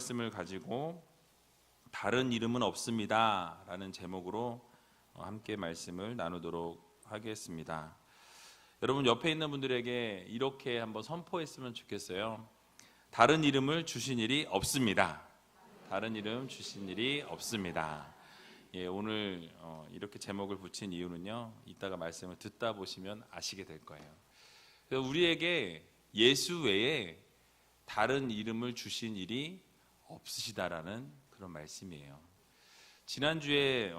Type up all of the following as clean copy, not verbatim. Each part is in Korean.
말씀을 가지고 다른 이름은 없습니다 라는 제목으로 함께 말씀을 나누도록 하겠습니다. 여러분 옆에 있는 분들에게 이렇게 한번 선포했으면 좋겠어요. 다른 이름을 주신 일이 없습니다. 다른 이름 주신 일이 없습니다. 오늘 이렇게 제목을 붙인 이유는요, 이따가 말씀을 듣다 보시면 아시게 될 거예요. 그래서 우리에게 예수 외에 다른 이름을 주신 일이 없으시다라는 그런 말씀이에요. 지난주에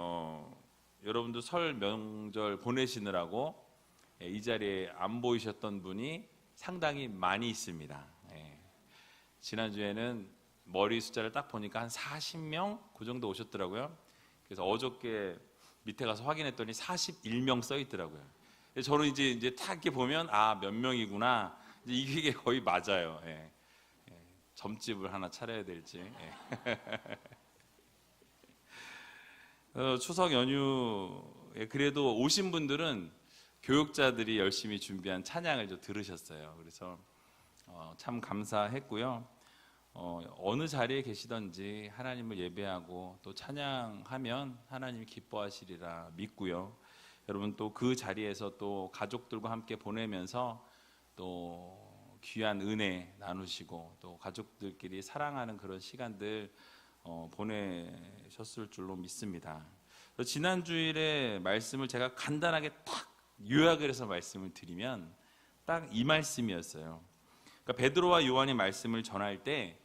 여러분들 설 명절 보내시느라고 이 자리에 안 보이셨던 분이 상당히 많이 있습니다. 지난주에는 머리 숫자를 딱 보니까 한 40명 그 정도 오셨더라고요. 그래서 어저께 밑에 가서 확인했더니 41명 써 있더라고요. 저는 이제 딱 이렇게 보면 몇 명이구나. 이게 거의 맞아요. 점집을 하나 차려야 될지. 추석 연휴에 그래도 오신 분들은 교육자들이 열심히 준비한 찬양을 좀 들으셨어요. 그래서 참 감사했고요. 어느 자리에 계시든지 하나님을 예배하고 또 찬양하면 하나님이 기뻐하시리라 믿고요. 여러분 또 그 자리에서 또 가족들과 함께 보내면서 또 귀한 은혜 나누시고 또 가족들끼리 사랑하는 그런 시간들 보내셨을 줄로 믿습니다. 지난 주일에 말씀을 제가 간단하게 딱 요약을 해서 말씀을 드리면 딱 이 말씀이었어요. 그러니까 베드로와 요한이 말씀을 전할 때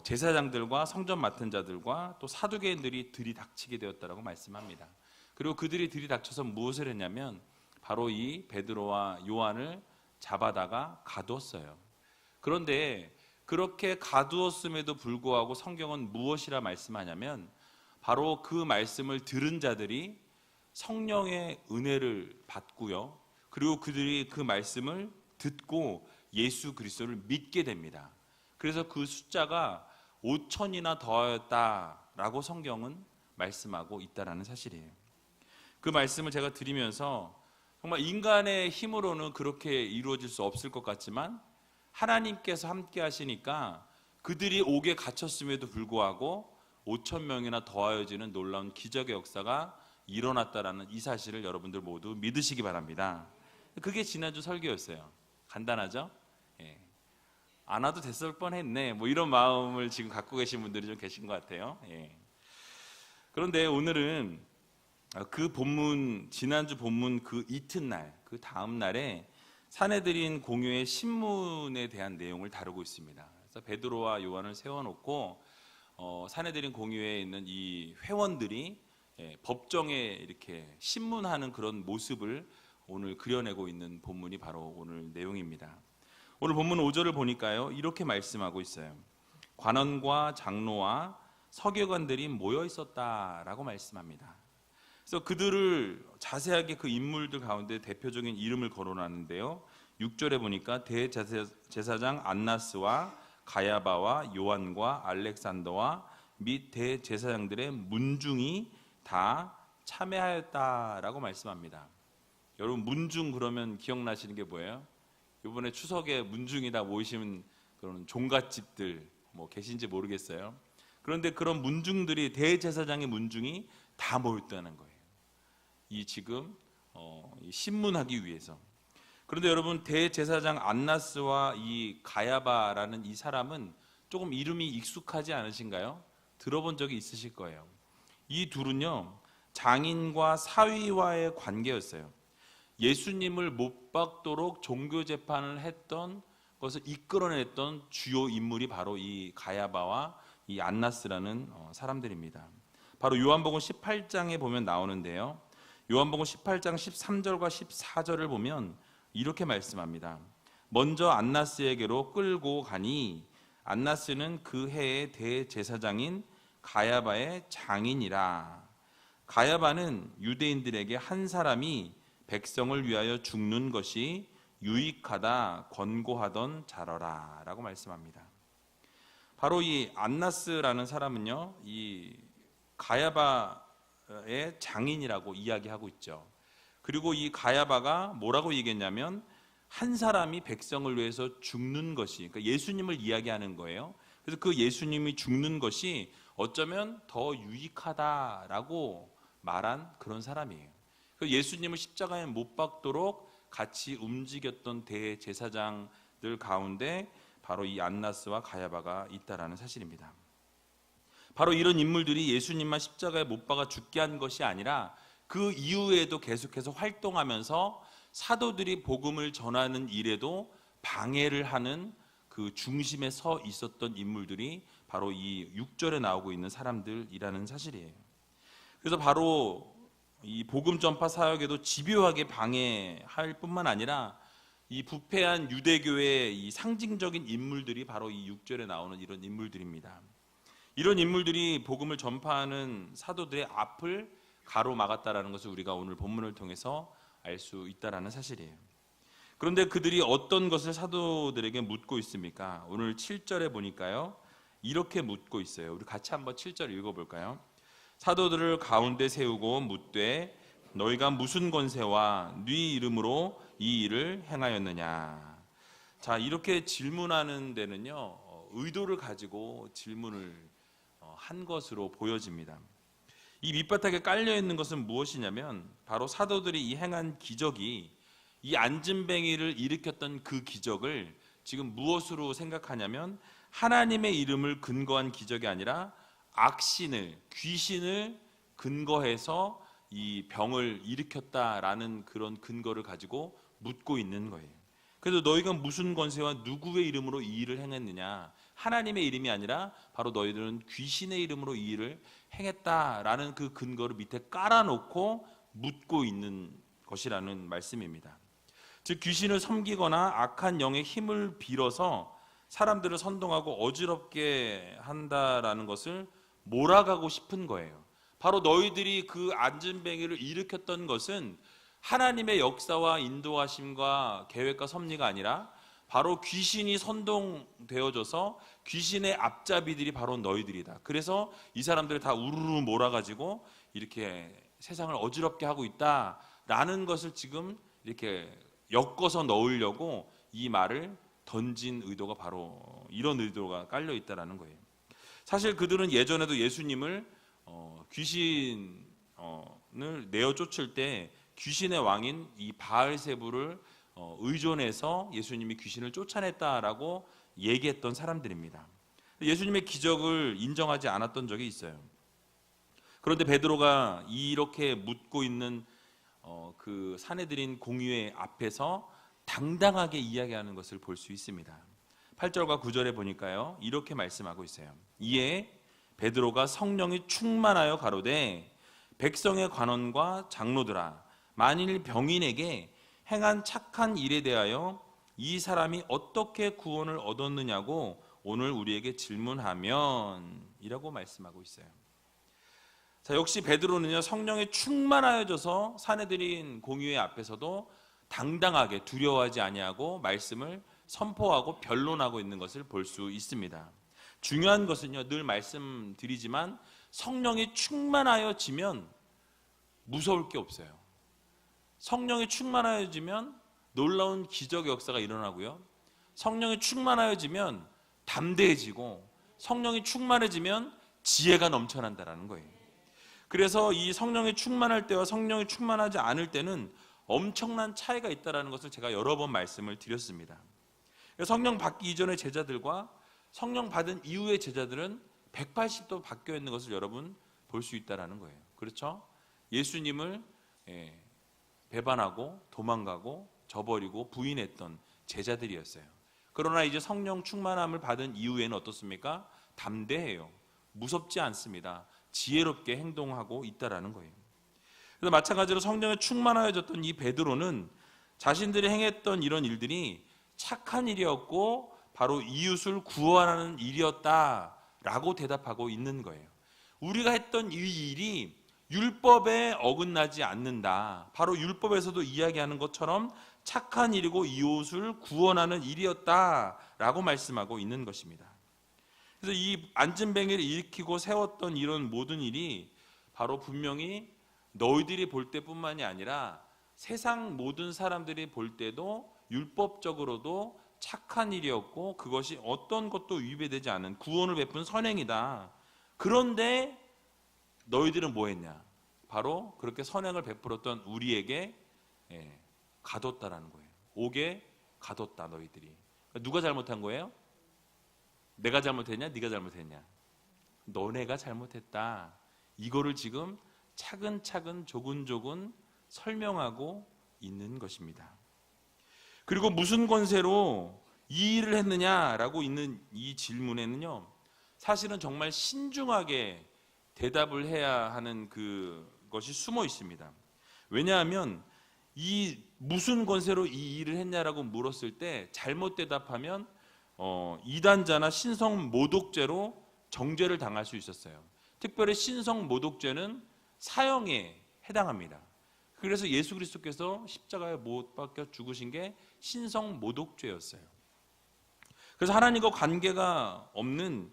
제사장들과 성전 맡은 자들과 또 사두개인들이 들이닥치게 되었다라고 말씀합니다. 그리고 그들이 들이닥쳐서 무엇을 했냐면 바로 이 베드로와 요한을 잡아다가 가두었어요. 그런데 그렇게 가두었음에도 불구하고 성경은 무엇이라 말씀하냐면 바로 그 말씀을 들은 자들이 성령의 은혜를 받고요. 그리고 그들이 그 말씀을 듣고 예수 그리스도를 믿게 됩니다. 그래서 그 숫자가 5천이나 더하였다라고 성경은 말씀하고 있다라는 사실이에요. 그 말씀을 제가 드리면서 정말 인간의 힘으로는 그렇게 이루어질 수 없을 것 같지만 하나님께서 함께 하시니까 그들이 옥에 갇혔음에도 불구하고 5천 명이나 더하여지는 놀라운 기적의 역사가 일어났다라는 이 사실을 여러분들 모두 믿으시기 바랍니다. 그게 지난주 설교였어요. 간단하죠? 안 와도 됐을 뻔했네 이런 마음을 지금 갖고 계신 분들이 좀 계신 것 같아요. 그런데 오늘은 그 본문, 지난주 본문 그 이튿날, 그 다음 날에 사내들인 공유의 신문에 대한 내용을 다루고 있습니다. 그래서 베드로와 요한을 세워놓고 사내들인 공유에 있는 이 회원들이 법정에 이렇게 신문하는 그런 모습을 오늘 그려내고 있는 본문이 바로 오늘 내용입니다. 오늘 본문 5절을 보니까요, 이렇게 말씀하고 있어요. 관원과 장로와 서기관들이 모여 있었다라고 말씀합니다. 그래서 그들을 자세하게 그 인물들 가운데 대표적인 이름을 거론하는데요. 6절에 보니까 대제사장 안나스와 가야바와 요한과 알렉산더와 및 대제사장들의 문중이 다 참여하였다라고 말씀합니다. 여러분 문중 그러면 기억나시는 게 뭐예요? 이번에 추석에 문중이 다 모이시는 그런 종갓집들 계신지 모르겠어요. 그런데 그런 문중들이 대제사장의 문중이 다 모였다는 거예요. 이 지금 신문하기 위해서. 그런데 여러분 대제사장 안나스와 이 가야바라는 이 사람은 조금 이름이 익숙하지 않으신가요? 들어본 적이 있으실 거예요. 이 둘은요 장인과 사위와의 관계였어요. 예수님을 못 박도록 종교 재판을 했던 것을 이끌어냈던 주요 인물이 바로 이 가야바와 이 안나스라는 사람들입니다. 바로 요한복음 18장에 보면 나오는데요. 요한복음 18장 13절과 14절을 보면 이렇게 말씀합니다. 먼저 안나스에게로 끌고 가니 안나스는 그 해의 대제사장인 가야바의 장인이라. 가야바는 유대인들에게 한 사람이 백성을 위하여 죽는 것이 유익하다 권고하던 자러라 라고 말씀합니다. 바로 이 안나스라는 사람은요 이 가야바의 장인이라고 이야기하고 있죠. 그리고 이 가야바가 뭐라고 얘기했냐면 한 사람이 백성을 위해서 죽는 것이, 그러니까 예수님을 이야기하는 거예요. 그래서 그 예수님이 죽는 것이 어쩌면 더 유익하다라고 말한 그런 사람이에요. 그 예수님을 십자가에 못 박도록 같이 움직였던 대제사장들 가운데 바로 이 안나스와 가야바가 있다라는 사실입니다. 바로 이런 인물들이 예수님만 십자가에 못 박아 죽게 한 것이 아니라 그 이후에도 계속해서 활동하면서 사도들이 복음을 전하는 일에도 방해를 하는 그 중심에 서 있었던 인물들이 바로 이 6절에 나오고 있는 사람들이라는 사실이에요. 그래서 바로 이 복음 전파 사역에도 집요하게 방해할 뿐만 아니라 이 부패한 유대교의 이 상징적인 인물들이 바로 이 6절에 나오는 이런 인물들입니다. 이런 인물들이 복음을 전파하는 사도들의 앞을 가로막았다라는 것을 우리가 오늘 본문을 통해서 알 수 있다라는 사실이에요. 그런데 그들이 어떤 것을 사도들에게 묻고 있습니까? 오늘 7절에 보니까요, 이렇게 묻고 있어요. 우리 같이 한번 7절 읽어볼까요? 사도들을 가운데 세우고 묻되 너희가 무슨 권세와 네 이름으로 이 일을 행하였느냐. 자, 이렇게 질문하는 데는요, 의도를 가지고 질문을 한 것으로 보여집니다. 이 밑바닥에 깔려 있는 것은 무엇이냐면 바로 사도들이 이 행한 기적이 이 안진뱅이를 일으켰던 그 기적을 지금 무엇으로 생각하냐면 하나님의 이름을 근거한 기적이 아니라 악신을, 귀신을 근거해서 이 병을 일으켰다라는 그런 근거를 가지고 묻고 있는 거예요. 그래서 너희가 무슨 권세와 누구의 이름으로 이 일을 행했느냐? 하나님의 이름이 아니라 바로 너희들은 귀신의 이름으로 이 일을 행했다라는 그 근거를 밑에 깔아놓고 묻고 있는 것이라는 말씀입니다. 즉 귀신을 섬기거나 악한 영의 힘을 빌어서 사람들을 선동하고 어지럽게 한다라는 것을 몰아가고 싶은 거예요. 바로 너희들이 그 안진뱅이를 일으켰던 것은 하나님의 역사와 인도하심과 계획과 섭리가 아니라 바로 귀신이 선동되어져서 귀신의 앞잡이들이 바로 너희들이다. 그래서 이 사람들을 다 우르르 몰아가지고 이렇게 세상을 어지럽게 하고 있다라는 것을 지금 이렇게 엮어서 넣으려고 이 말을 던진 의도가 바로 이런 의도가 깔려 있다라는 거예요. 사실 그들은 예전에도 예수님을 귀신을 내어 쫓을 때 귀신의 왕인 이 바알세부를 의존해서 예수님이 귀신을 쫓아냈다라고 얘기했던 사람들입니다. 예수님의 기적을 인정하지 않았던 적이 있어요. 그런데 베드로가 이렇게 묻고 있는 그 사내들인 공유의 앞에서 당당하게 이야기하는 것을 볼 수 있습니다. 8절과 9절에 보니까요, 이렇게 말씀하고 있어요. 이에 베드로가 성령이 충만하여 가로되 백성의 관원과 장로들아, 만일 병인에게 행한 착한 일에 대하여 이 사람이 어떻게 구원을 얻었느냐고 오늘 우리에게 질문하면 이라고 말씀하고 있어요. 자, 역시 베드로는요, 성령에 충만하여져서 사내들인 공유의 앞에서도 당당하게 두려워하지 아니하고 말씀을 선포하고 변론하고 있는 것을 볼 수 있습니다. 중요한 것은요, 늘 말씀드리지만 성령이 충만하여지면 무서울 게 없어요. 성령이 충만하여지면 놀라운 기적 역사가 일어나고요, 성령이 충만하여지면 담대해지고 성령이 충만해지면 지혜가 넘쳐난다는 거예요. 그래서 이 성령이 충만할 때와 성령이 충만하지 않을 때는 엄청난 차이가 있다는 것을 제가 여러 번 말씀을 드렸습니다. 성령 받기 이전의 제자들과 성령 받은 이후의 제자들은 180도 바뀌어 있는 것을 여러분 볼 수 있다는 거예요. 그렇죠? 예수님을 배반하고 도망가고 저버리고 부인했던 제자들이었어요. 그러나 이제 성령 충만함을 받은 이후에는 어떻습니까? 담대해요. 무섭지 않습니다. 지혜롭게 행동하고 있다라는 거예요. 그래서 마찬가지로 성령에 충만하여졌던 이 베드로는 자신들이 행했던 이런 일들이 착한 일이었고 바로 이웃을 구원하는 일이었다라고 대답하고 있는 거예요. 우리가 했던 이 일이 율법에 어긋나지 않는다. 바로 율법에서도 이야기하는 것처럼 착한 일이고 이웃을 구원하는 일이었다라고 말씀하고 있는 것입니다. 그래서 이 안진뱅이를 일으키고 세웠던 이런 모든 일이 바로 분명히 너희들이 볼 때뿐만이 아니라 세상 모든 사람들이 볼 때도 율법적으로도 착한 일이었고 그것이 어떤 것도 위배되지 않은 구원을 베푼 선행이다. 그런데 너희들은 뭐 했냐? 바로 그렇게 선행을 베풀었던 우리에게 가뒀다라는 거예요. 옥에 가뒀다 너희들이. 누가 잘못한 거예요? 내가 잘못했냐? 네가 잘못했냐? 너네가 잘못했다. 이거를 지금 차근차근 조근조근 설명하고 있는 것입니다. 그리고 무슨 권세로 이 일을 했느냐라고 있는 이 질문에는요, 사실은 정말 신중하게 대답을 해야 하는 그것이 숨어 있습니다. 왜냐하면 이 무슨 권세로 이 일을 했냐라고 물었을 때 잘못 대답하면 이단자나 신성 모독죄로 정죄를 당할 수 있었어요. 특별히 신성 모독죄는 사형에 해당합니다. 그래서 예수 그리스도께서 십자가에 못 박혀 죽으신 게 신성 모독죄였어요. 그래서 하나님과 관계가 없는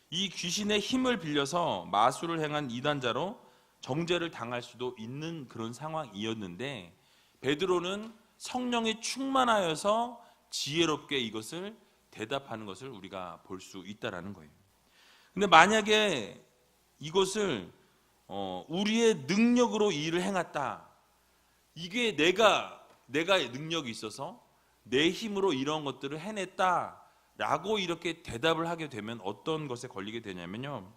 이 귀신의 힘을 빌려서 마술을 행한 이단자로 정죄를 당할 수도 있는 그런 상황이었는데, 베드로는 성령이 충만하여서 지혜롭게 이것을 대답하는 것을 우리가 볼 수 있다라는 거예요. 근데 만약에 이것을 우리의 능력으로 이 일을 행했다, 이게 내가 능력이 있어서 내 힘으로 이런 것들을 해냈다라고 이렇게 대답을 하게 되면 어떤 것에 걸리게 되냐면요,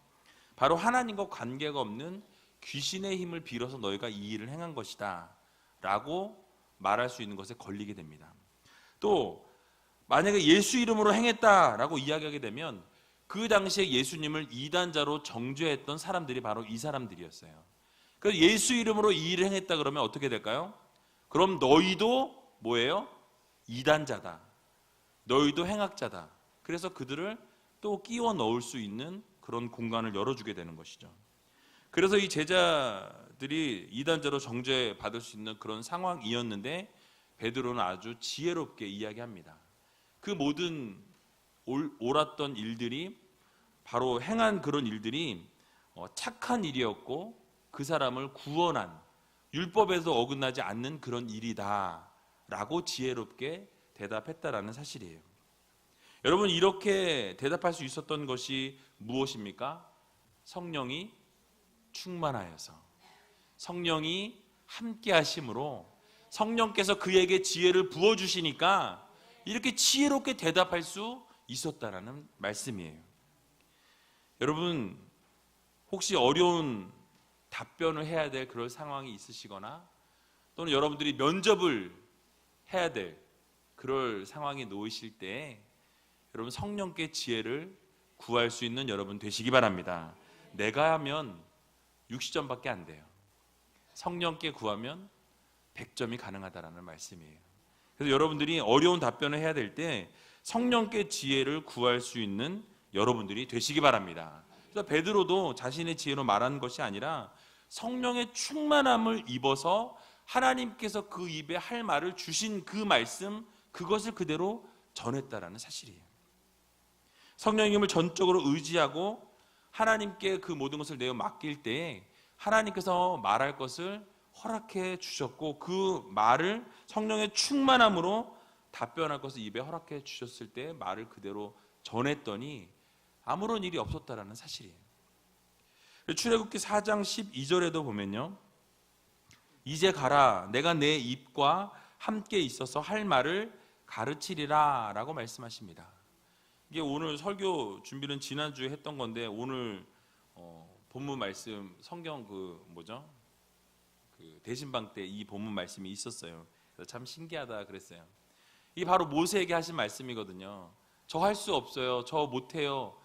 바로 하나님과 관계가 없는 귀신의 힘을 빌어서 너희가 이 일을 행한 것이다 라고 말할 수 있는 것에 걸리게 됩니다. 또 만약에 예수 이름으로 행했다라고 이야기하게 되면 그 당시에 예수님을 이단자로 정죄했던 사람들이 바로 이 사람들이었어요. 그래서 예수 이름으로 이 일을 행했다 그러면 어떻게 될까요? 그럼 너희도 뭐예요? 이단자다. 너희도 행악자다. 그래서 그들을 또 끼워 넣을 수 있는 그런 공간을 열어주게 되는 것이죠. 그래서 이 제자들이 이단자로 정죄받을 수 있는 그런 상황이었는데, 베드로는 아주 지혜롭게 이야기합니다. 그 모든 옳았던 일들이, 바로 행한 그런 일들이 착한 일이었고 그 사람을 구원한, 율법에도 어긋나지 않는 그런 일이다 라고 지혜롭게 대답했다라는 사실이에요. 여러분, 이렇게 대답할 수 있었던 것이 무엇입니까? 성령이 충만하여서, 성령이 함께 하심으로, 성령께서 그에게 지혜를 부어주시니까 이렇게 지혜롭게 대답할 수 있었다라는 말씀이에요. 여러분, 혹시 어려운 답변을 해야 될 그런 상황이 있으시거나, 또는 여러분들이 면접을 해야 될 그럴 상황에 놓이실 때 여러분, 성령께 지혜를 구할 수 있는 여러분 되시기 바랍니다. 내가 하면 60점밖에 안 돼요. 성령께 구하면 100점이 가능하다라는 말씀이에요. 그래서 여러분들이 어려운 답변을 해야 될 때 성령께 지혜를 구할 수 있는 여러분들이 되시기 바랍니다. 그래서 베드로도 자신의 지혜로 말하는 것이 아니라 성령의 충만함을 입어서 하나님께서 그 입에 할 말을 주신 그 말씀, 그것을 그대로 전했다라는 사실이에요. 성령의 힘을 전적으로 의지하고 하나님께 그 모든 것을 내어 맡길 때에 하나님께서 말할 것을 허락해 주셨고, 그 말을 성령의 충만함으로 답변할 것을 입에 허락해 주셨을 때 말을 그대로 전했더니 아무런 일이 없었다라는 사실이에요. 출애굽기 4장 12절에도 보면요, 이제 가라, 내가 내 입과 함께 있어서 할 말을 가르치리라 라고 말씀하십니다. 이게 오늘 설교 준비는 지난주에 했던 건데, 오늘 본문 말씀, 성경 그 대신방 때 이 본문 말씀이 있었어요. 그래서 참 신기하다 그랬어요. 이게 바로 모세에게 하신 말씀이거든요. 저 할 수 없어요. 저 못해요.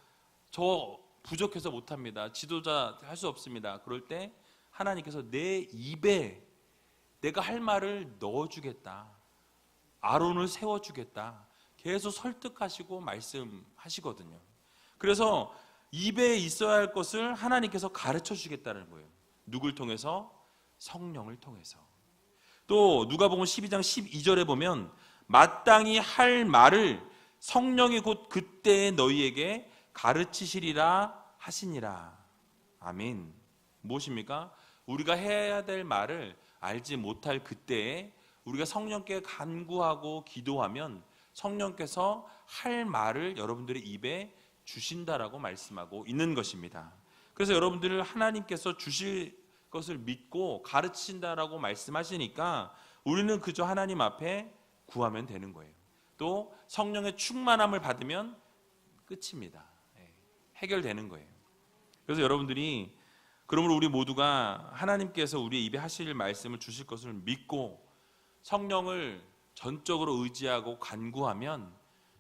저 부족해서 못합니다. 지도자 할 수 없습니다. 그럴 때 하나님께서 내 입에 내가 할 말을 넣어주겠다, 아론을 세워주겠다, 계속 설득하시고 말씀하시거든요. 그래서 입에 있어야 할 것을 하나님께서 가르쳐 주겠다는 거예요. 누굴 통해서? 성령을 통해서. 또 누가복음 12장 12절에 보면 마땅히 할 말을 성령이 곧 그때에 너희에게 가르치시리라 하시니라. 아멘. 무엇입니까? 우리가 해야 될 말을 알지 못할 그때에 우리가 성령께 간구하고 기도하면 성령께서 할 말을 여러분들의 입에 주신다라고 말씀하고 있는 것입니다. 그래서 여러분들을 하나님께서 주실 것을 믿고 가르친다라고 말씀하시니까 우리는 그저 하나님 앞에 구하면 되는 거예요. 또 성령의 충만함을 받으면 끝입니다. 해결되는 거예요. 그래서 여러분들이 그러므로 우리 모두가 하나님께서 우리의 입에 하실 말씀을 주실 것을 믿고 성령을 전적으로 의지하고 간구하면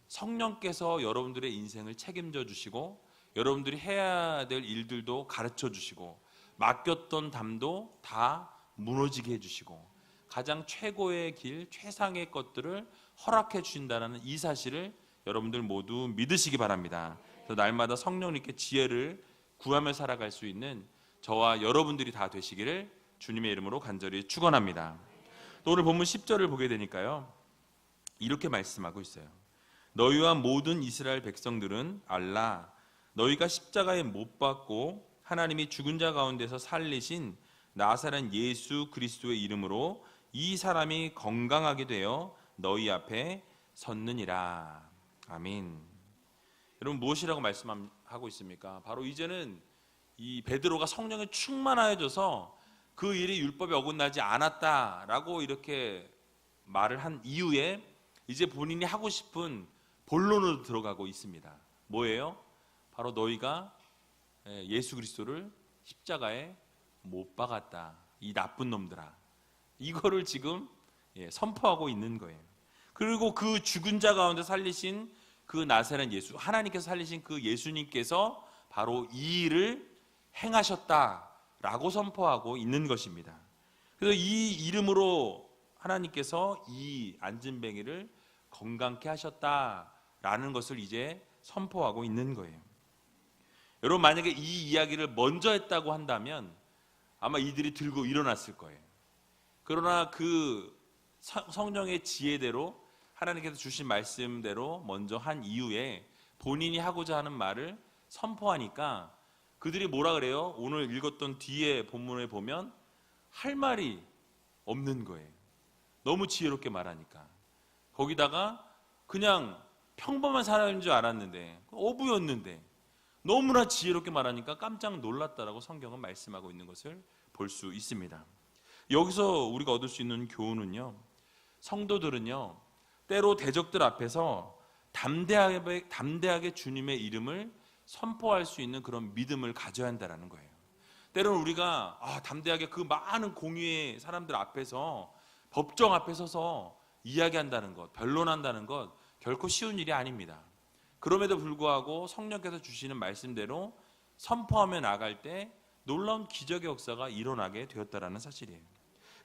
성령께서 여러분들의 인생을 책임져 주시고 여러분들이 해야 될 일들도 가르쳐 주시고 맡겼던 담도 다 무너지게 해주시고 가장 최고의 길, 최상의 것들을 허락해 주신다는 이 사실을 여러분들 모두 믿으시기 바랍니다. 그래서 날마다 성령님께 지혜를 구하며 살아갈 수 있는 저와 여러분들이 다 되시기를 주님의 이름으로 간절히 축원합니다. 또 오늘 본문 10절을 보게 되니까요, 이렇게 말씀하고 있어요. 너희와 모든 이스라엘 백성들은 알라, 너희가 십자가에 못 박고 하나님이 죽은 자 가운데서 살리신 나사렛 예수 그리스도의 이름으로 이 사람이 건강하게 되어 너희 앞에 섰느니라. 아멘. 여러분, 무엇이라고 말씀하고 있습니까? 바로 이제는 이 베드로가 성령에 충만하여져서 그 일이 율법에 어긋나지 않았다라고 이렇게 말을 한 이후에 이제 본인이 하고 싶은 본론으로 들어가고 있습니다. 뭐예요? 바로 너희가 예수 그리스도를 십자가에 못 박았다, 이 나쁜 놈들아, 이거를 지금 선포하고 있는 거예요. 그리고 그 죽은 자 가운데 살리신 그 나사렛 예수, 하나님께서 살리신 그 예수님께서 바로 이 일을 행하셨다라고 선포하고 있는 것입니다. 그래서 이 이름으로 하나님께서 이 안진뱅이를 건강케 하셨다라는 것을 이제 선포하고 있는 거예요. 여러분, 만약에 이 이야기를 먼저 했다고 한다면 아마 이들이 들고 일어났을 거예요. 그러나 그 성령의 지혜대로 하나님께서 주신 말씀대로 먼저 한 이후에 본인이 하고자 하는 말을 선포하니까 그들이 뭐라 그래요? 오늘 읽었던 뒤에 본문에 보면 할 말이 없는 거예요. 너무 지혜롭게 말하니까. 거기다가 그냥 평범한 사람인 줄 알았는데, 어부였는데 너무나 지혜롭게 말하니까 깜짝 놀랐다라고 성경은 말씀하고 있는 것을 볼 수 있습니다. 여기서 우리가 얻을 수 있는 교훈은요, 성도들은요 때로 대적들 앞에서 담대하게 주님의 이름을 선포할 수 있는 그런 믿음을 가져야 한다는 거예요. 때로는 우리가 담대하게 그 많은 공의의 사람들 앞에서, 법정 앞에 서서 이야기한다는 것, 변론한다는 것 결코 쉬운 일이 아닙니다. 그럼에도 불구하고 성령께서 주시는 말씀대로 선포하며 나갈 때 놀라운 기적의 역사가 일어나게 되었다는 사실이에요.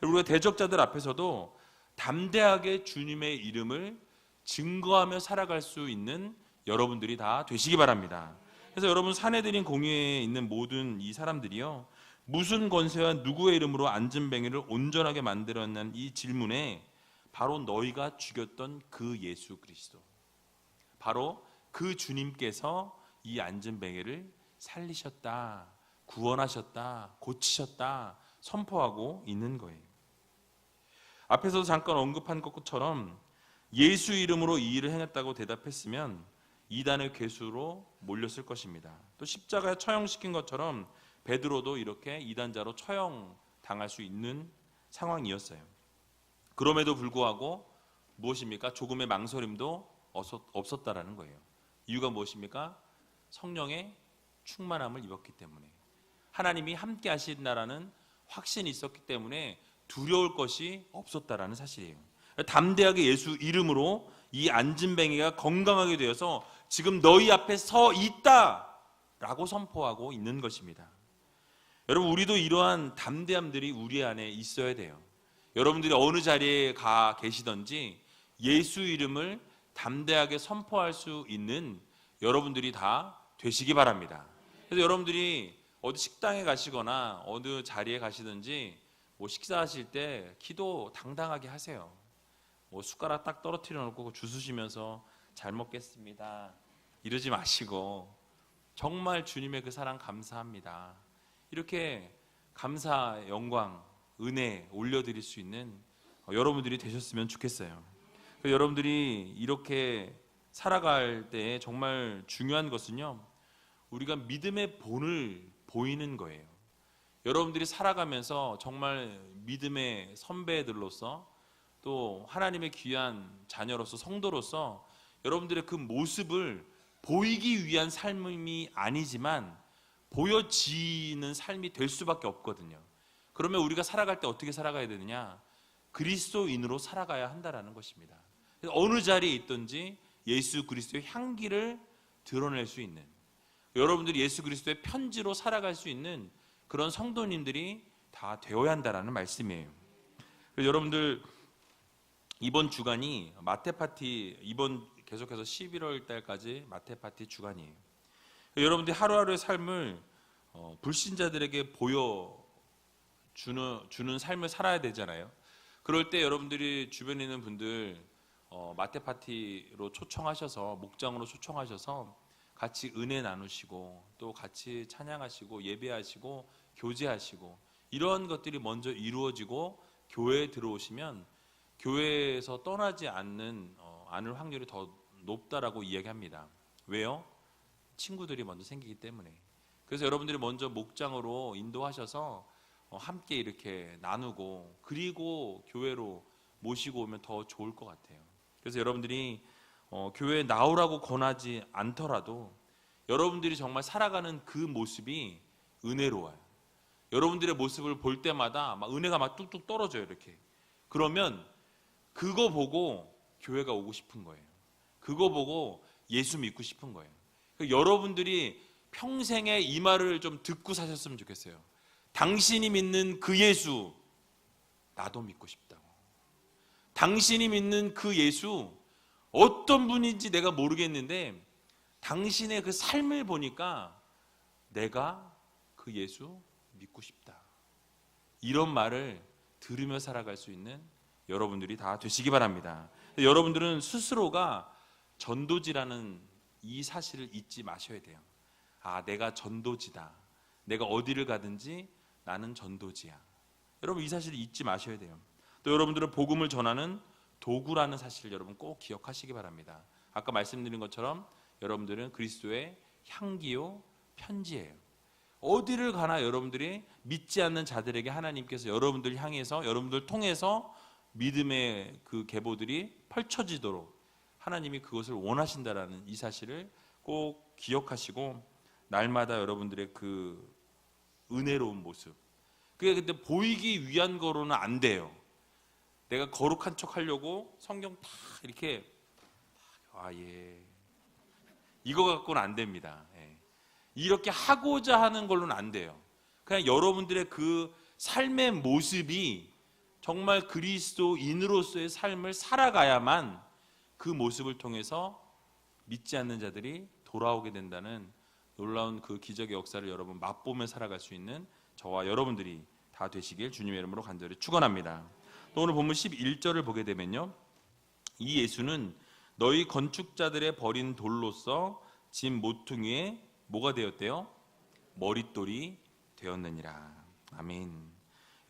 우리가 대적자들 앞에서도 담대하게 주님의 이름을 증거하며 살아갈 수 있는 여러분들이 다 되시기 바랍니다. 그래서 여러분, 사내들인 공회에 있는 모든 이 사람들이요, 무슨 권세와 누구의 이름으로 안진뱅이를 온전하게 만들었냐는 이 질문에 바로 너희가 죽였던 그 예수 그리스도, 바로 그 주님께서 이 안진뱅이를 살리셨다, 구원하셨다, 고치셨다 선포하고 있는 거예요. 앞에서도 잠깐 언급한 것처럼 예수 이름으로 이 일을 행했다고 대답했으면 이단의 괴수로 몰렸을 것입니다. 또 십자가에 처형시킨 것처럼 베드로도 이렇게 이단자로 처형당할 수 있는 상황이었어요. 그럼에도 불구하고 무엇입니까? 조금의 망설임도 없었다라는 거예요. 이유가 무엇입니까? 성령의 충만함을 입었기 때문에, 하나님이 함께 하신다라는 확신이 있었기 때문에 두려울 것이 없었다라는 사실이에요. 담대하게 예수 이름으로 이 안진뱅이가 건강하게 되어서 지금 너희 앞에 서 있다라고 선포하고 있는 것입니다. 여러분, 우리도 이러한 담대함들이 우리 안에 있어야 돼요. 여러분들이 어느 자리에 가 계시든지 예수 이름을 담대하게 선포할 수 있는 여러분들이 다 되시기 바랍니다. 그래서 여러분들이 어디 식당에 가시거나 어느 자리에 가시든지 식사하실 때 기도 당당하게 하세요. 숟가락 딱 떨어뜨려 놓고 주스시면서 잘 먹겠습니다 이러지 마시고, 정말 주님의 그 사랑 감사합니다, 이렇게 감사, 영광, 은혜 올려드릴 수 있는 여러분들이 되셨으면 좋겠어요. 여러분들이 이렇게 살아갈 때 정말 중요한 것은요, 우리가 믿음의 본을 보이는 거예요. 여러분들이 살아가면서 정말 믿음의 선배들로서 또 하나님의 귀한 자녀로서 성도로서 여러분들의 그 모습을 보이기 위한 삶이 아니지만 보여지는 삶이 될 수밖에 없거든요. 그러면 우리가 살아갈 때 어떻게 살아가야 되느냐? 그리스도인으로 살아가야 한다라는 것입니다. 어느 자리에 있든지 예수 그리스도의 향기를 드러낼 수 있는, 여러분들이 예수 그리스도의 편지로 살아갈 수 있는 그런 성도님들이 다 되어야 한다라는 말씀이에요. 그래서 여러분들 이번 주간이 마태파티, 이번 계속해서 11월 달까지 마태파티 주간이에요. 여러분들이 하루하루의 삶을 불신자들에게 보여주는 삶을 살아야 되잖아요. 그럴 때 여러분들이 주변에 있는 분들 마태파티로 초청하셔서, 목장으로 초청하셔서 같이 은혜 나누시고 또 같이 찬양하시고 예배하시고 교제하시고, 이런 것들이 먼저 이루어지고 교회에 들어오시면 교회에서 떠나지 않을 확률이 더 높다라고 이야기합니다. 왜요? 친구들이 먼저 생기기 때문에. 그래서 여러분들이 먼저 목장으로 인도하셔서 함께 이렇게 나누고 그리고 교회로 모시고 오면 더 좋을 것 같아요. 그래서 여러분들이 교회에 나오라고 권하지 않더라도 여러분들이 정말 살아가는 그 모습이 은혜로워요. 여러분들의 모습을 볼 때마다 막 은혜가 막 뚝뚝 떨어져요, 이렇게. 그러면 그거 보고 교회가 오고 싶은 거예요. 그거 보고 예수 믿고 싶은 거예요. 여러분들이 평생에 이 말을 좀 듣고 사셨으면 좋겠어요. 당신이 믿는 그 예수, 나도 믿고 싶다고. 당신이 믿는 그 예수, 어떤 분인지 내가 모르겠는데 당신의 그 삶을 보니까 내가 그 예수 믿고 싶다. 이런 말을 들으며 살아갈 수 있는 여러분들이 다 되시기 바랍니다. 여러분들은 스스로가 전도지라는 이 사실을 잊지 마셔야 돼요. 아, 내가 전도지다. 내가 어디를 가든지 나는 전도지야. 여러분, 이 사실을 잊지 마셔야 돼요. 또 여러분들은 복음을 전하는 도구라는 사실을 여러분 꼭 기억하시기 바랍니다. 아까 말씀드린 것처럼 여러분들은 그리스도의 향기요 편지예요. 어디를 가나 여러분들이 믿지 않는 자들에게 하나님께서 여러분들 향해서, 여러분들 통해서 믿음의 그 계보들이 펼쳐지도록 하나님이 그것을 원하신다라는 이 사실을 꼭 기억하시고 날마다 여러분들의 그 은혜로운 모습, 그게 근데 보이기 위한 거로는 안 돼요. 내가 거룩한 척 하려고 성경 다 이렇게 이거 갖고는 안 됩니다. 이렇게 하고자 하는 걸로는 안 돼요. 그냥 여러분들의 그 삶의 모습이 정말 그리스도인으로서의 삶을 살아가야만 그 모습을 통해서 믿지 않는 자들이 돌아오게 된다는 놀라운 그 기적의 역사를 여러분 맛보며 살아갈 수 있는 저와 여러분들이 다 되시길 주님의 이름으로 간절히 축원합니다. 또 오늘 본문 11절을 보게 되면요, 이 예수는 너희 건축자들의 버린 돌로서 진 모퉁이에 뭐가 되었대요? 머릿돌이 되었느니라. 아멘.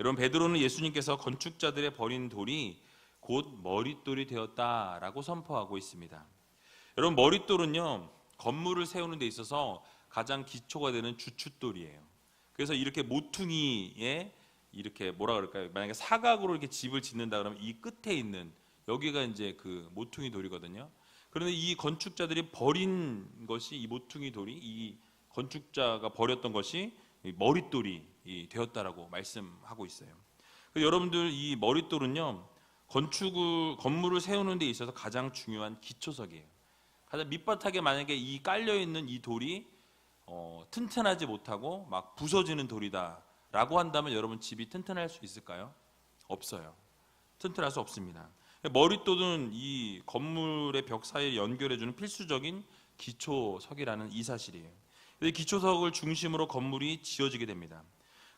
여러분, 베드로는 예수님께서 건축자들의 버린 돌이 곧 머릿돌이 되었다라고 선포하고 있습니다. 여러분, 머릿돌은요, 건물을 세우는 데 있어서 가장 기초가 되는 주춧돌이에요. 그래서 이렇게 모퉁이에 이렇게 뭐라 그럴까요? 만약에 사각으로 이렇게 집을 짓는다 그러면 이 끝에 있는 여기가 이제 그 모퉁이 돌이거든요. 그런데 이 건축자들이 버린 것이, 이 모퉁이 돌이, 이 건축자가 버렸던 것이 머릿돌이 되었다라고 말씀하고 있어요. 여러분들, 이 머릿돌은요, 건물을 세우는 데 있어서 가장 중요한 기초석이에요. 가장 밑바닥에 만약에 이 깔려 있는 이 돌이 튼튼하지 못하고 막 부서지는 돌이다라고 한다면 여러분 집이 튼튼할 수 있을까요? 없어요. 튼튼할 수 없습니다. 머릿돌은 이 건물의 벽 사이에 연결해주는 필수적인 기초석이라는 이 사실이에요. 이 기초석을 중심으로 건물이 지어지게 됩니다.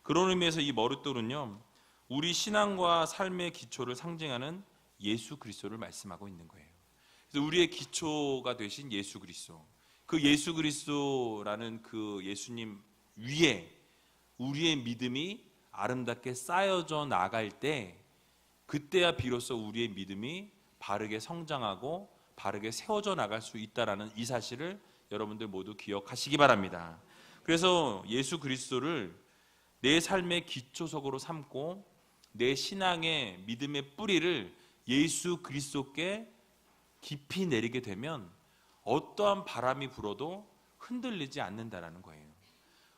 그런 의미에서 이 머릿돌은요, 우리 신앙과 삶의 기초를 상징하는 예수 그리스도를 말씀하고 있는 거예요. 그래서 우리의 기초가 되신 예수 그리스도, 그 예수 그리스도라는 그 예수님 위에 우리의 믿음이 아름답게 쌓여져 나갈 때, 그때야 비로소 우리의 믿음이 바르게 성장하고 바르게 세워져 나갈 수 있다라는 이 사실을 여러분들 모두 기억하시기 바랍니다. 그래서 예수 그리스도를 내 삶의 기초석으로 삼고 내 신앙의 믿음의 뿌리를 예수 그리스도께 깊이 내리게 되면 어떠한 바람이 불어도 흔들리지 않는다라는 거예요.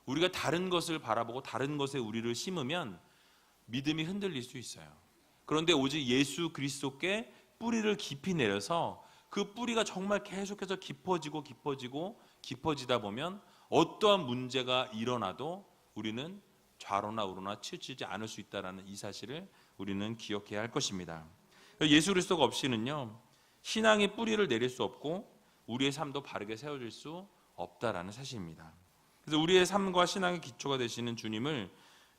우리가 다른 것을 바라보고 다른 것에 우리를 심으면 믿음이 흔들릴 수 있어요. 그런데 오직 예수 그리스도께 뿌리를 깊이 내려서 그 뿌리가 정말 계속해서 깊어지다 보면 어떠한 문제가 일어나도 우리는 좌로나 우로나 치우치지 않을 수 있다는 이 사실을 우리는 기억해야 할 것입니다. 예수 그리스도가 없이는요, 신앙의 뿌리를 내릴 수 없고 우리의 삶도 바르게 세워질 수 없다라는 사실입니다. 그래서 우리의 삶과 신앙의 기초가 되시는 주님을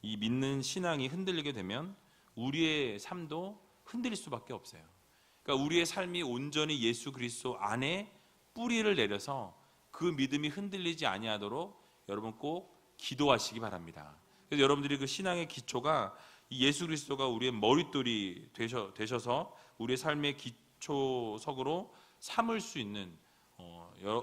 이 믿는 신앙이 흔들리게 되면 우리의 삶도 흔들릴 수밖에 없어요. 그러니까 우리의 삶이 온전히 예수 그리스도 안에 뿌리를 내려서 그 믿음이 흔들리지 아니하도록 여러분 꼭 기도하시기 바랍니다. 그래서 여러분들이 그 신앙의 기초가 이 예수 그리스도가 우리의 머릿돌이 되셔서 우리의 삶의 기초석으로 삼을 수 있는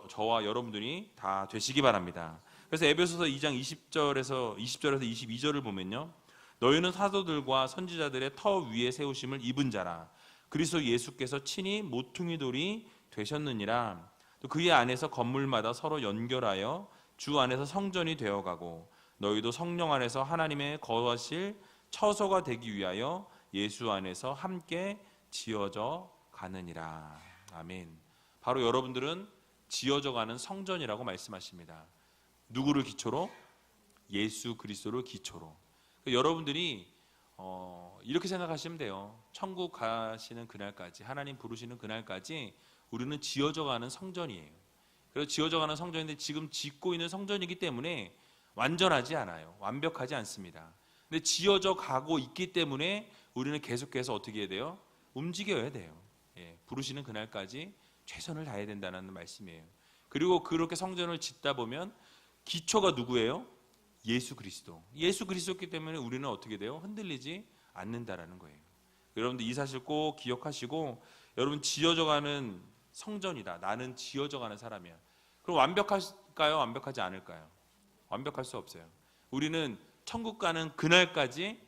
저와 여러분들이 다 되시기 바랍니다. 그래서 에베소서 2장 20절에서 22절을 보면요, 너희는 사도들과 선지자들의 터 위에 세우심을 입은 자라. 그리스도 예수께서 친히 모퉁이 돌이 되셨느니라. 또 그의 안에서 건물마다 서로 연결하여 주 안에서 성전이 되어가고 너희도 성령 안에서 하나님의 거하실 처소가 되기 위하여 예수 안에서 함께 지어져 가느니라. 아멘. 바로 여러분들은 지어져 가는 성전이라고 말씀하십니다. 누구를 기초로? 예수 그리스도를 기초로. 여러분들이 이렇게 생각하시면 돼요. 천국 가시는 그날까지, 하나님 부르시는 그날까지 우리는 지어져 가는 성전이에요. 그래서 지어져 가는 성전인데 지금 짓고 있는 성전이기 때문에 완전하지 않아요. 완벽하지 않습니다. 근데 지어져 가고 있기 때문에 우리는 계속해서 어떻게 해야 돼요? 움직여야 돼요. 부르시는 그날까지 최선을 다해야 된다는 말씀이에요. 그리고 그렇게 성전을 짓다 보면 기초가 누구예요? 예수 그리스도. 예수 그리스도이기 때문에 우리는 어떻게 돼요? 흔들리지 않는다라는 거예요. 여러분들 이 사실 꼭 기억하시고, 여러분 지어져가는 성전이다. 나는 지어져가는 사람이야. 그럼 완벽할까요? 완벽하지 않을까요? 완벽할 수 없어요. 우리는 천국 가는 그날까지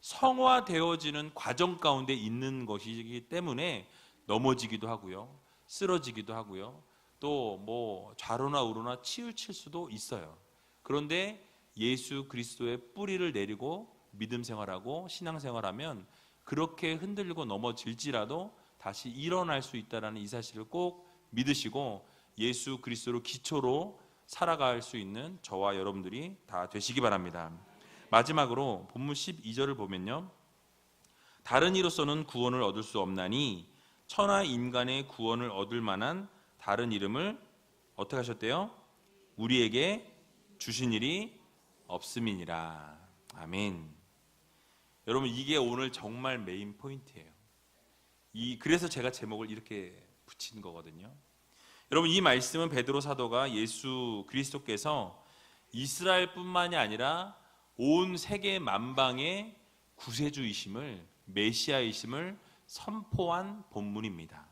성화되어지는 과정 가운데 있는 것이기 때문에 넘어지기도 하고요, 쓰러지기도 하고요, 또 뭐 좌로나 우로나 치우칠 수도 있어요. 그런데 예수 그리스도의 뿌리를 내리고 믿음 생활하고 신앙 생활하면 그렇게 흔들리고 넘어질지라도 다시 일어날 수 있다는 이 사실을 꼭 믿으시고 예수 그리스도를 기초로 살아갈 수 있는 저와 여러분들이 다 되시기 바랍니다. 마지막으로 본문 12절을 보면요, 다른 이로서는 구원을 얻을 수 없나니 천하 인간의 구원을 얻을 만한 다른 이름을 어떻게 하셨대요? 우리에게 주신 일이 없음이니라. 아멘. 여러분 이게 오늘 정말 메인 포인트예요. 그래서 제가 제목을 이렇게 붙인 거거든요. 여러분 이 말씀은 베드로 사도가 예수 그리스도께서 이스라엘뿐만이 아니라 온 세계 만방의 구세주이심을, 메시아이심을 선포한 본문입니다.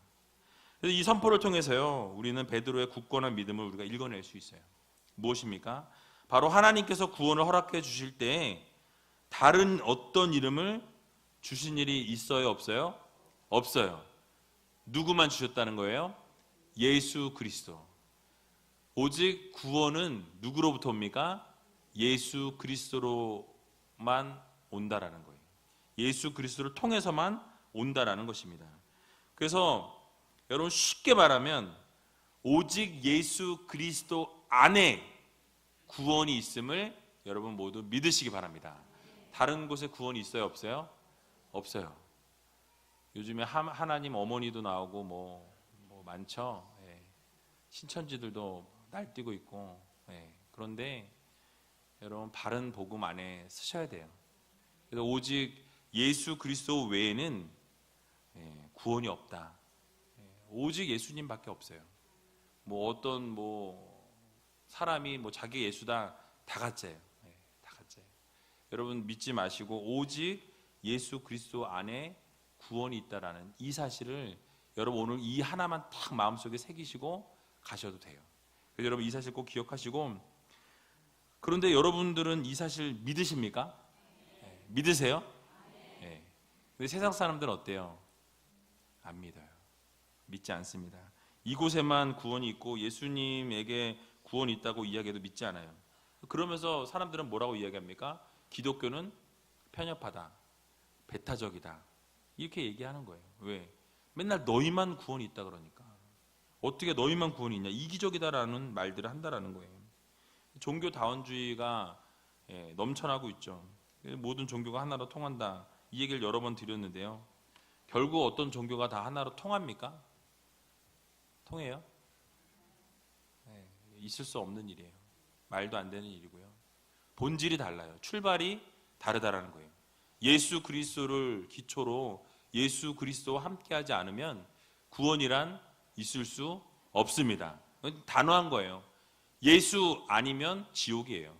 그래서 이 선포를 통해서요, 우리는 베드로의 굳건한 믿음을 우리가 읽어낼 수 있어요. 무엇입니까? 바로 하나님께서 구원을 허락해 주실 때 다른 어떤 이름을 주신 일이 있어요, 없어요? 없어요. 누구만 주셨다는 거예요? 예수 그리스도. 오직 구원은 누구로부터 옵니까? 예수 그리스도로만 온다라는 거예요. 예수 그리스도를 통해서만 온다라는 것입니다. 그래서 여러분 쉽게 말하면 오직 예수 그리스도 안에 구원이 있음을 여러분 모두 믿으시기 바랍니다. 다른 곳에 구원이 있어요, 없어요? 없어요. 요즘에 하나님 어머니도 나오고 뭐 많죠. 신천지들도 날뛰고 있고. 그런데 여러분 바른 복음 안에 쓰셔야 돼요. 그래서 오직 예수 그리스도 외에는 구원이 없다. 오직 예수님밖에 없어요. 뭐 어떤 사람이 자기 예수다, 다 가짜예요. 다 가짜예요. 여러분 믿지 마시고 오직 예수 그리스도 안에 구원이 있다라는 이 사실을 여러분 오늘 이 하나만 딱 마음속에 새기시고 가셔도 돼요. 그래서 여러분 이 사실 꼭 기억하시고, 그런데 여러분들은 이 사실 믿으십니까? 네. 믿으세요? 네. 근데 세상 사람들은 어때요? 안 믿어요. 믿지 않습니다. 이곳에만 구원이 있고 예수님에게 구원이 있다고 이야기해도 믿지 않아요. 그러면서 사람들은 뭐라고 이야기합니까? 기독교는 편협하다, 배타적이다, 이렇게 얘기하는 거예요. 왜? 맨날 너희만 구원이 있다 그러니까. 어떻게 너희만 구원이 있냐, 이기적이다라는 말들을 한다라는 거예요. 종교다원주의가 넘쳐나고 있죠. 모든 종교가 하나로 통한다, 이 얘기를 여러 번 드렸는데요. 결국 어떤 종교가 다 하나로 통합니까? 통해요? 네, 있을 수 없는 일이에요. 말도 안 되는 일이고요. 본질이 달라요. 출발이 다르다라는 거예요. 예수 그리스도를 기초로 예수 그리스도와 함께하지 않으면 구원이란 있을 수 없습니다. 단호한 거예요. 예수 아니면 지옥이에요.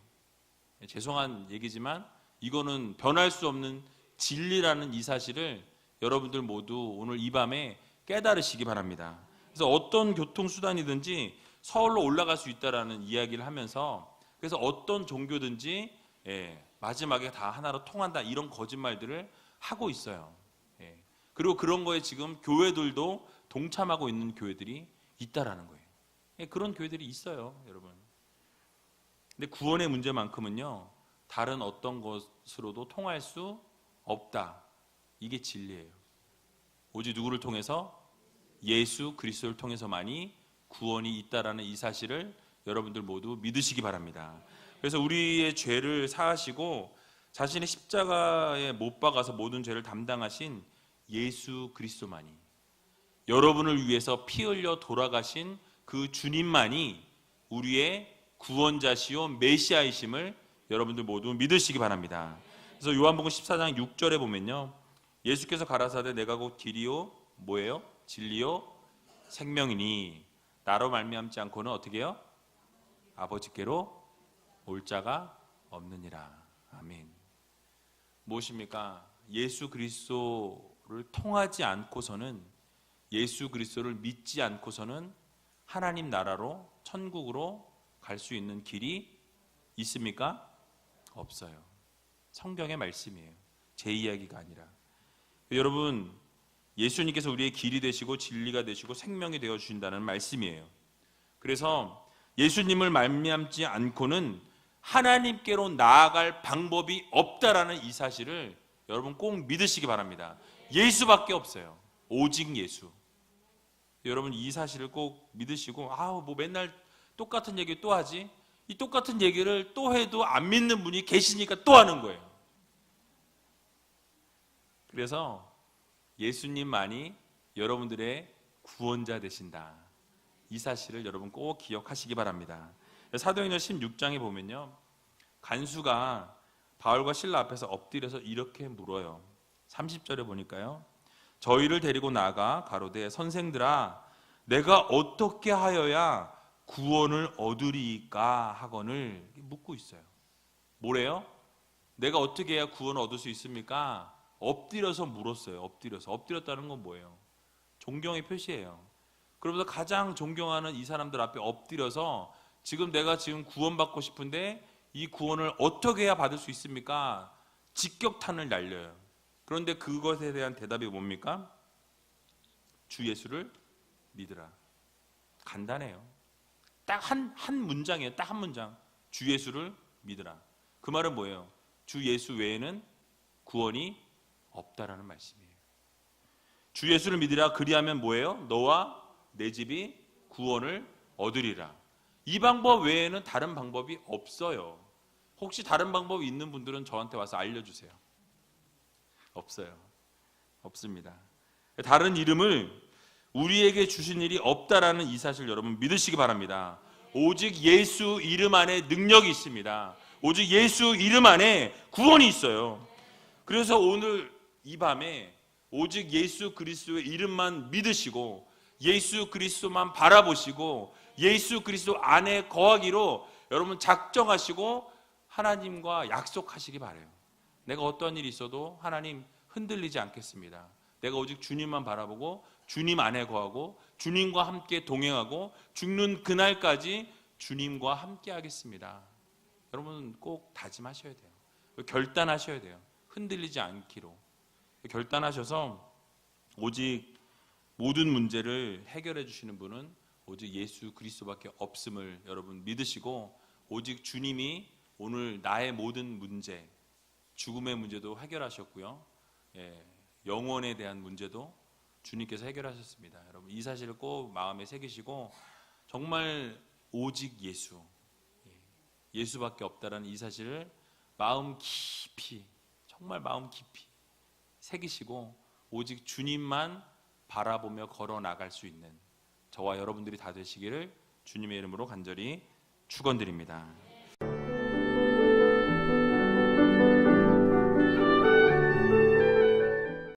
죄송한 얘기지만 이거는 변할 수 없는 진리라는 이 사실을 여러분들 모두 오늘 이 밤에 깨달으시기 바랍니다. 그래서 어떤 교통수단이든지 서울로 올라갈 수 있다라는 이야기를 하면서, 그래서 어떤 종교든지 마지막에 다 하나로 통한다, 이런 거짓말들을 하고 있어요. 그리고 그런 거에 지금 교회들도 동참하고 있는 교회들이 있다라는 거예요. 그런 교회들이 있어요, 여러분. 근데 구원의 문제만큼은요, 다른 어떤 것으로도 통할 수 없다. 이게 진리예요. 오직 누구를 통해서? 예수 그리스도를 통해서만이 구원이 있다라는 이 사실을 여러분들 모두 믿으시기 바랍니다. 그래서 우리의 죄를 사하시고 자신의 십자가에 못 박아서 모든 죄를 담당하신 예수 그리스도만이, 여러분을 위해서 피 흘려 돌아가신 그 주님만이 우리의 구원자시요 메시아이심을 여러분들 모두 믿으시기 바랍니다. 그래서 요한복음 14장 6절에 보면요, 예수께서 가라사대 내가 곧 길이요 뭐예요? 진리요 생명이니 나로 말미암지 않고는 어떻게 해요? 아버지께로 올 자가 없느니라. 아멘. 무엇입니까? 예수 그리스도를 통하지 않고서는, 예수 그리스도를 믿지 않고서는 하나님 나라로, 천국으로 갈 수 있는 길이 있습니까? 없어요. 성경의 말씀이에요. 제 이야기가 아니라. 여러분, 예수님께서 우리의 길이 되시고 진리가 되시고 생명이 되어 주신다는 말씀이에요. 그래서 예수님을 말미암지 않고는 하나님께로 나아갈 방법이 없다라는 이 사실을 여러분 꼭 믿으시기 바랍니다. 예수밖에 없어요. 오직 예수. 여러분 이 사실을 꼭 믿으시고, 뭐 맨날 똑같은 얘기 또 하지? 이 똑같은 얘기를 또 해도 안 믿는 분이 계시니까 또 하는 거예요. 그래서 예수님만이 여러분들의 구원자 되신다, 이 사실을 여러분 꼭 기억하시기 바랍니다. 사도행전 16장에 보면요, 간수가 바울과 실라 앞에서 엎드려서 이렇게 물어요. 30절에 보니까요, 저희를 데리고 나가 가로되 선생들아 내가 어떻게 하여야 구원을 얻으리까 하거늘 묻고 있어요. 뭐래요? 내가 어떻게 해야 구원을 얻을 수 있습니까? 엎드려서 물었어요. 엎드렸다는 건 뭐예요? 존경의 표시예요. 그러면서 가장 존경하는 이 사람들 앞에 엎드려서 내가 지금 구원받고 싶은데 이 구원을 어떻게 해야 받을 수 있습니까? 직격탄을 날려요. 그런데 그것에 대한 대답이 뭡니까? 주 예수를 믿으라. 간단해요. 딱 한 문장이에요. 딱 한 문장. 주 예수를 믿으라. 그 말은 뭐예요? 주 예수 외에는 구원이 없다라는 말씀이에요. 주 예수를 믿으라. 그리하면 뭐예요? 너와 내 집이 구원을 얻으리라. 이 방법 외에는 다른 방법이 없어요. 혹시 다른 방법이 있는 분들은 저한테 와서 알려주세요. 없어요. 없습니다. 다른 이름을 우리에게 주신 일이 없다라는 이 사실 여러분 믿으시기 바랍니다. 오직 예수 이름 안에 능력이 있습니다. 오직 예수 이름 안에 구원이 있어요. 그래서 오늘 이 밤에 오직 예수 그리스도의 이름만 믿으시고 예수 그리스도만 바라보시고 예수 그리스도 안에 거하기로 여러분 작정하시고 하나님과 약속하시기 바라요. 내가 어떤 일이 있어도 하나님 흔들리지 않겠습니다. 내가 오직 주님만 바라보고 주님 안에 거하고 주님과 함께 동행하고 죽는 그날까지 주님과 함께 하겠습니다. 여러분 꼭 다짐하셔야 돼요. 결단하셔야 돼요. 흔들리지 않기로 결단하셔서 오직 모든 문제를 해결해 주시는 분은 오직 예수 그리스도밖에 없음을 여러분 믿으시고 오직 주님이 오늘 나의 모든 문제, 죽음의 문제도 해결하셨고요. 영원에 대한 문제도 주님께서 해결하셨습니다. 여러분 이 사실을 꼭 마음에 새기시고 정말 오직 예수밖에 없다라는 이 사실을 마음 깊이 정말 마음 깊이 새기시고 오직 주님만 바라보며 걸어 나갈 수 있는 저와 여러분들이 다 되시기를 주님의 이름으로 간절히 축원드립니다.